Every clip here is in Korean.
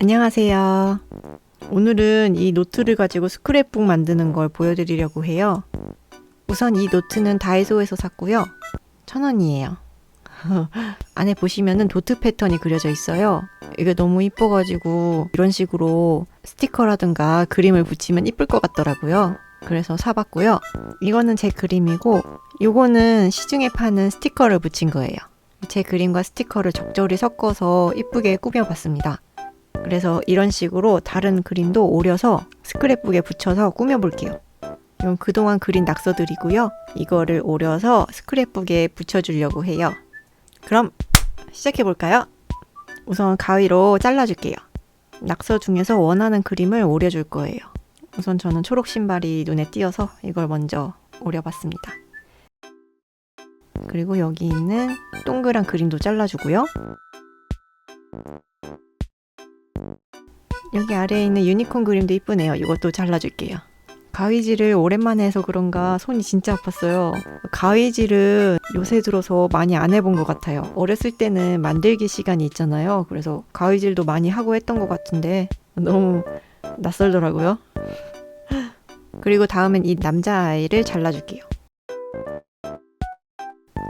안녕하세요. 오늘은 이 노트를 가지고 스크랩북 만드는 걸 보여드리려고 해요. 우선 이 노트는 다이소에서 샀고요. 1,000원이에요. 안에 보시면은 도트 패턴이 그려져 있어요. 이게 너무 이뻐가지고 이런 식으로 스티커라든가 그림을 붙이면 이쁠 것 같더라고요. 그래서 사봤고요. 이거는 제 그림이고 이거는 시중에 파는 스티커를 붙인 거예요. 제 그림과 스티커를 적절히 섞어서 이쁘게 꾸며봤습니다. 그래서 이런 식으로 다른 그림도 오려서 스크랩북에 붙여서 꾸며볼게요. 이건 그동안 그린 낙서들이고요. 이거를 오려서 스크랩북에 붙여주려고 해요. 그럼 시작해볼까요? 우선 가위로 잘라줄게요. 낙서 중에서 원하는 그림을 오려줄 거예요. 우선 저는 초록 신발이 눈에 띄어서 이걸 먼저 오려봤습니다. 그리고 여기 있는 동그란 그림도 잘라주고요. 여기 아래에 있는 유니콘 그림도 이쁘네요. 이것도 잘라줄게요. 가위질을 오랜만에 해서 그런가 손이 진짜 아팠어요. 가위질은 요새 들어서 많이 안 해본 것 같아요. 어렸을 때는 만들기 시간이 있잖아요. 그래서 가위질도 많이 하고 했던 것 같은데 너무 낯설더라고요. 그리고 다음엔 이 남자아이를 잘라줄게요.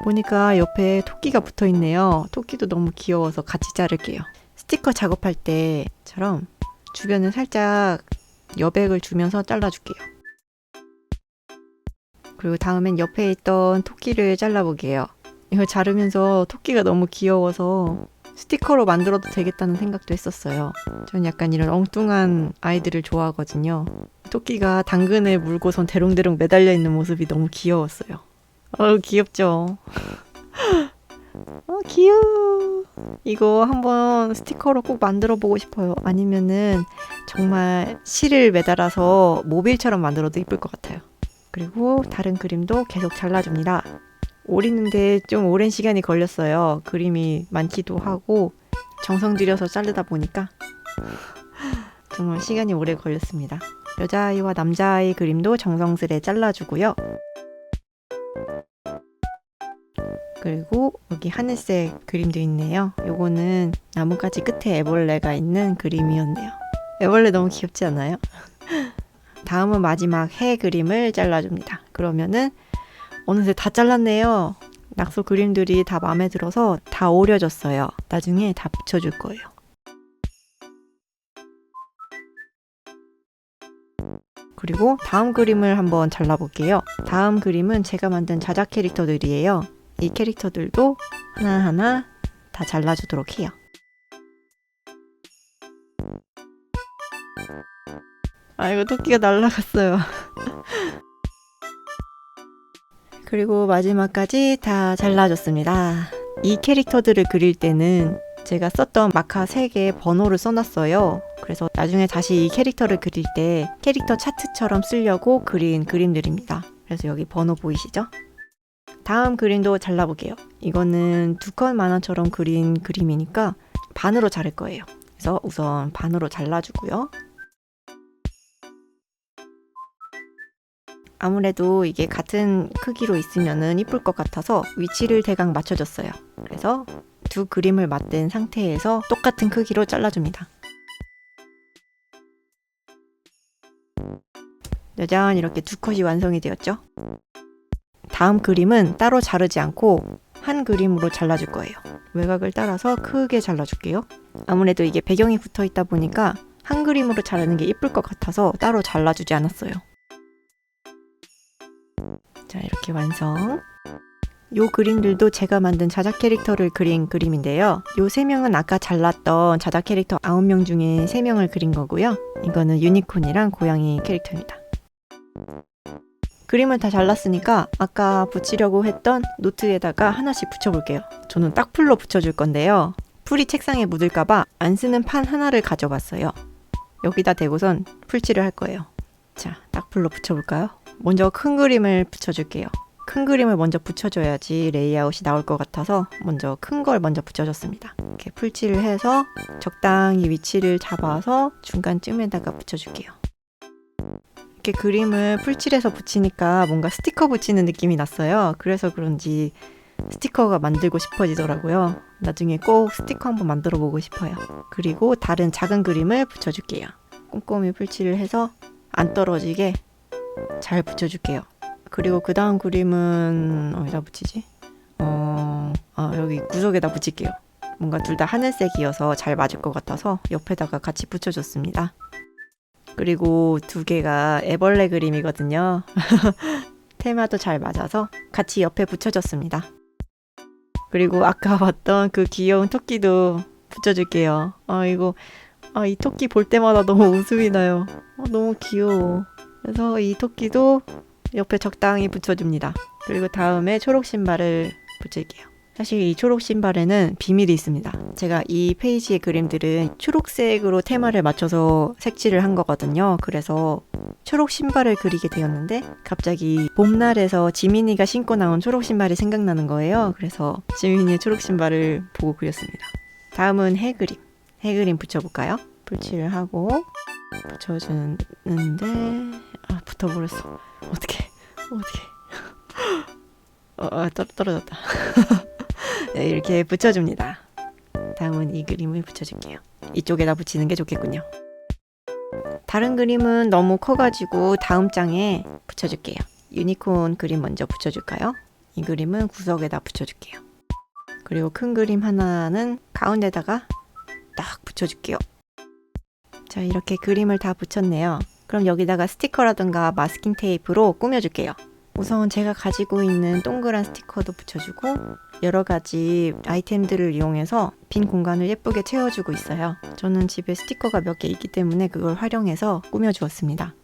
보니까 옆에 토끼가 붙어있네요. 토끼도 너무 귀여워서 같이 자를게요. 스티커 작업할 때처럼 주변을 살짝 여백을 주면서 잘라줄게요. 그리고 다음엔 옆에 있던 토끼를 잘라보게요. 이걸 자르면서 토끼가 너무 귀여워서 스티커로 만들어도 되겠다는 생각도 했었어요. 전 약간 이런 엉뚱한 아이들을 좋아하거든요. 토끼가 당근을 물고선 대롱대롱 매달려 있는 모습이 너무 귀여웠어요. 귀엽죠? 귀여워. 이거 한번 스티커로 꼭 만들어 보고 싶어요. 아니면은 정말 실을 매달아서 모빌처럼 만들어도 이쁠 것 같아요. 그리고 다른 그림도 계속 잘라줍니다. 오리는데 좀 오랜 시간이 걸렸어요. 그림이 많기도 하고 정성 들여서 자르다 보니까 정말 시간이 오래 걸렸습니다. 여자아이와 남자아이 그림도 정성스레 잘라주고요. 그리고 여기 하늘색 그림도 있네요. 요거는 나뭇가지 끝에 애벌레가 있는 그림이었네요. 애벌레 너무 귀엽지 않아요? 다음은 마지막 해 그림을 잘라줍니다. 그러면은 어느새 다 잘랐네요. 낙서 그림들이 다 마음에 들어서 다 오려졌어요. 나중에 다 붙여줄 거예요. 그리고 다음 그림을 한번 잘라볼게요. 다음 그림은 제가 만든 자작 캐릭터들이에요. 이 캐릭터들도 하나하나 다 잘라주도록 해요. 아이고, 토끼가 날아갔어요. 그리고 마지막까지 다 잘라줬습니다. 이 캐릭터들을 그릴 때는 제가 썼던 마카 3개의 번호를 써놨어요. 그래서 나중에 다시 이 캐릭터를 그릴 때 캐릭터 차트처럼 쓰려고 그린 그림들입니다. 그래서 여기 번호 보이시죠? 다음 그림도 잘라볼게요. 이거는 2컷 만화처럼 그린 그림이니까 반으로 자를 거예요. 그래서 우선 반으로 잘라주고요. 아무래도 이게 같은 크기로 있으면은 이쁠 것 같아서 위치를 대강 맞춰줬어요. 그래서 두 그림을 맞댄 상태에서 똑같은 크기로 잘라줍니다. 짜잔, 이렇게 2컷이 완성이 되었죠? 다음 그림은 따로 자르지 않고 한 그림으로 잘라줄 거예요. 외곽을 따라서 크게 잘라줄게요. 아무래도 이게 배경이 붙어 있다 보니까 한 그림으로 자르는 게 이쁠 것 같아서 따로 잘라주지 않았어요. 자, 이렇게 완성. 요 그림들도 제가 만든 자작 캐릭터를 그린 그림인데요. 요 3명은 아까 잘랐던 자작 캐릭터 9명 중에 3명을 그린 거고요. 이거는 유니콘이랑 고양이 캐릭터입니다. 그림을 다 잘랐으니까 아까 붙이려고 했던 노트에다가 하나씩 붙여볼게요. 저는 딱풀로 붙여줄 건데요. 풀이 책상에 묻을까봐 안 쓰는 판 하나를 가져봤어요. 여기다 대고선 풀칠을 할 거예요. 자, 딱풀로 붙여볼까요? 먼저 큰 그림을 붙여줄게요. 큰 그림을 먼저 붙여줘야지 레이아웃이 나올 것 같아서 먼저 큰 걸 먼저 붙여줬습니다. 이렇게 풀칠을 해서 적당히 위치를 잡아서 중간쯤에다가 붙여줄게요. 이렇게 그림을 풀칠해서 붙이니까 뭔가 스티커 붙이는 느낌이 났어요. 그래서 그런지 스티커가 만들고 싶어지더라고요. 나중에 꼭 스티커 한번 만들어 보고 싶어요. 그리고 다른 작은 그림을 붙여줄게요. 꼼꼼히 풀칠을 해서 안 떨어지게 잘 붙여줄게요. 그리고 그 다음 그림은 어디다 붙이지? 여기 구석에다 붙일게요. 뭔가 둘 다 하늘색이어서 잘 맞을 것 같아서 옆에다가 같이 붙여줬습니다. 그리고 두 개가 애벌레 그림이거든요. 테마도 잘 맞아서 같이 옆에 붙여줬습니다. 그리고 아까 봤던 그 귀여운 토끼도 붙여줄게요. 이 토끼 볼 때마다 너무 웃음이 나요. 너무 귀여워. 그래서 이 토끼도 옆에 적당히 붙여줍니다. 그리고 다음에 초록 신발을 붙일게요. 사실 이 초록 신발에는 비밀이 있습니다. 제가 이 페이지의 그림들은 초록색으로 테마를 맞춰서 색칠을 한 거거든요. 그래서 초록 신발을 그리게 되었는데 갑자기 봄날에서 지민이가 신고 나온 초록 신발이 생각나는 거예요. 그래서 지민이의 초록 신발을 보고 그렸습니다. 다음은 해 그림. 해 그림 붙여볼까요? 풀칠을 하고 붙여주는데 붙어버렸어. 어떡해. 떨어졌다. 네, 이렇게 붙여줍니다. 다음은 이 그림을 붙여줄게요. 이쪽에다 붙이는 게 좋겠군요. 다른 그림은 너무 커가지고 다음 장에 붙여줄게요. 유니콘 그림 먼저 붙여줄까요? 이 그림은 구석에다 붙여줄게요. 그리고 큰 그림 하나는 가운데다가 딱 붙여줄게요. 자, 이렇게 그림을 다 붙였네요. 그럼 여기다가 스티커라든가 마스킹 테이프로 꾸며줄게요. 우선 제가 가지고 있는 동그란 스티커도 붙여주고 여러 가지 아이템들을 이용해서 빈 공간을 예쁘게 채워주고 있어요. 저는 집에 스티커가 몇 개 있기 때문에 그걸 활용해서 꾸며주었습니다.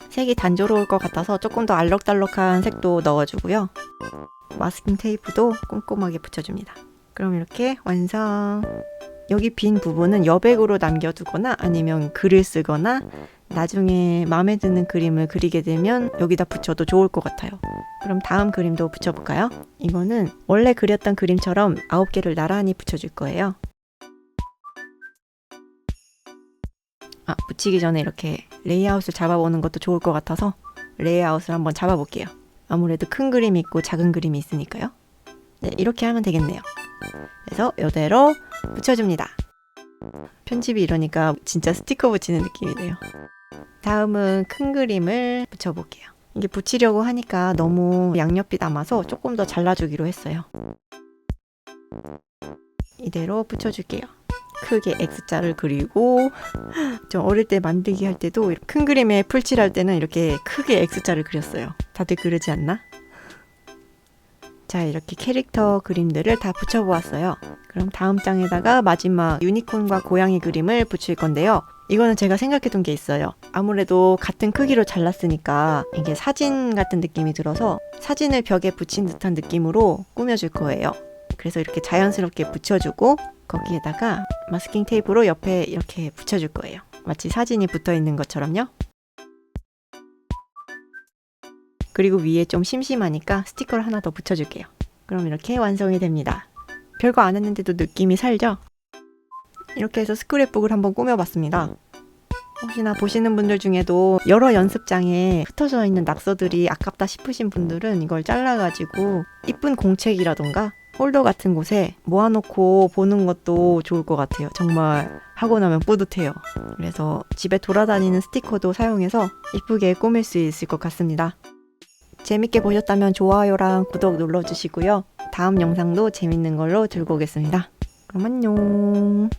색이 단조로울 것 같아서 조금 더 알록달록한 색도 넣어주고요. 마스킹 테이프도 꼼꼼하게 붙여줍니다. 그럼 이렇게 완성! 여기 빈 부분은 여백으로 남겨두거나 아니면 글을 쓰거나 나중에 마음에 드는 그림을 그리게 되면 여기다 붙여도 좋을 것 같아요. 그럼 다음 그림도 붙여볼까요? 이거는 원래 그렸던 그림처럼 9개를 나란히 붙여줄 거예요. 붙이기 전에 이렇게 레이아웃을 잡아보는 것도 좋을 것 같아서 레이아웃을 한번 잡아볼게요. 아무래도 큰 그림이 있고 작은 그림이 있으니까요. 네, 이렇게 하면 되겠네요. 그래서 이대로 붙여줍니다. 편집이 이러니까 진짜 스티커 붙이는 느낌이네요. 다음은 큰 그림을 붙여볼게요. 이게 붙이려고 하니까 너무 양옆이 남아서 조금 더 잘라주기로 했어요. 이대로 붙여줄게요. 크게 X자를 그리고 좀 어릴 때 만들기 할 때도 큰 그림에 풀칠할 때는 이렇게 크게 X자를 그렸어요. 다들 그러지 않나? 자, 이렇게 캐릭터 그림들을 다 붙여보았어요. 그럼 다음 장에다가 마지막 유니콘과 고양이 그림을 붙일 건데요. 이거는 제가 생각해둔 게 있어요. 아무래도 같은 크기로 잘랐으니까 이게 사진 같은 느낌이 들어서 사진을 벽에 붙인 듯한 느낌으로 꾸며줄 거예요. 그래서 이렇게 자연스럽게 붙여주고 거기에다가 마스킹 테이프로 옆에 이렇게 붙여줄 거예요. 마치 사진이 붙어 있는 것처럼요. 그리고 위에 좀 심심하니까 스티커를 하나 더 붙여줄게요. 그럼 이렇게 완성이 됩니다. 별거 안 했는데도 느낌이 살죠? 이렇게 해서 스크랩북을 한번 꾸며봤습니다. 혹시나 보시는 분들 중에도 여러 연습장에 흩어져 있는 낙서들이 아깝다 싶으신 분들은 이걸 잘라가지고 이쁜 공책이라던가 폴더 같은 곳에 모아놓고 보는 것도 좋을 것 같아요. 정말 하고 나면 뿌듯해요. 그래서 집에 돌아다니는 스티커도 사용해서 이쁘게 꾸밀 수 있을 것 같습니다. 재밌게 보셨다면 좋아요랑 구독 눌러주시고요. 다음 영상도 재밌는 걸로 들고 오겠습니다. 그럼 안녕.